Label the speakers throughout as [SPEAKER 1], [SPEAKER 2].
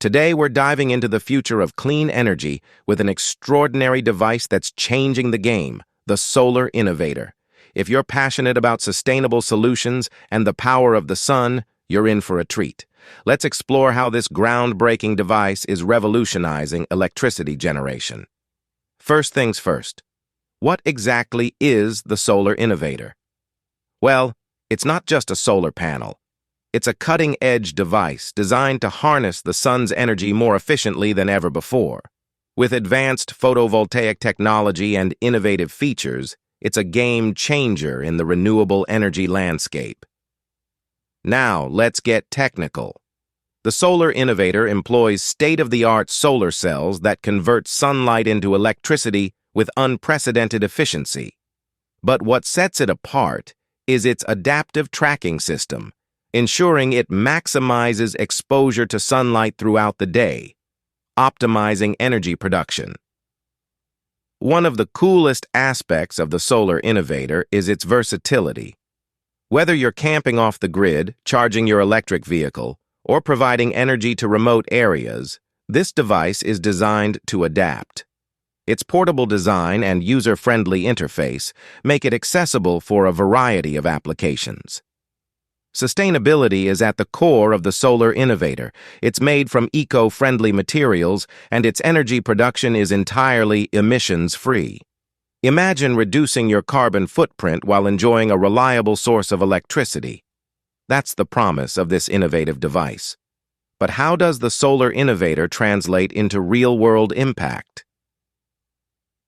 [SPEAKER 1] Today, we're diving into the future of clean energy with an extraordinary device that's changing the game, the solar innovator. If you're passionate about sustainable solutions and the power of the sun, you're in for a treat. Let's explore how this groundbreaking device is revolutionizing electricity generation. First things first, what exactly is the solar innovator? Well, it's not just a solar panel. It's a cutting-edge device designed to harness the sun's energy more efficiently than ever before. With advanced photovoltaic technology and innovative features, it's a game changer in the renewable energy landscape. Now, let's get technical. The solar innovator employs state-of-the-art solar cells that convert sunlight into electricity with unprecedented efficiency. But what sets it apart is its adaptive tracking system, ensuring it maximizes exposure to sunlight throughout the day, optimizing energy production. One of the coolest aspects of the solar innovator is its versatility. Whether you're camping off the grid, charging your electric vehicle, or providing energy to remote areas, this device is designed to adapt. Its portable design and user-friendly interface make it accessible for a variety of applications. Sustainability is at the core of the solar innovator. It's made from eco-friendly materials, and its energy production is entirely emissions-free. Imagine reducing your carbon footprint while enjoying a reliable source of electricity. That's the promise of this innovative device. But how does the solar innovator translate into real-world impact?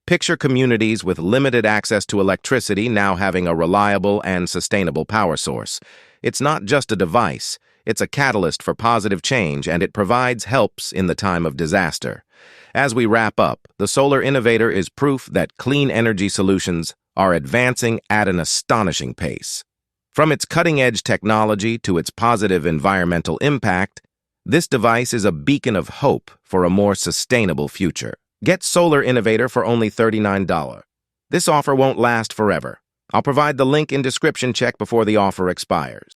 [SPEAKER 1] Picture communities with limited access to electricity now having a reliable and sustainable power source. It's not just a device, it's a catalyst for positive change, and it provides helps in the time of disaster. As we wrap up, the solar innovator is proof that clean energy solutions are advancing at an astonishing pace. From its cutting-edge technology to its positive environmental impact, this device is a beacon of hope for a more sustainable future. Get Solar Innovator for only $39. This offer won't last forever. I'll provide the link in description check before the offer expires.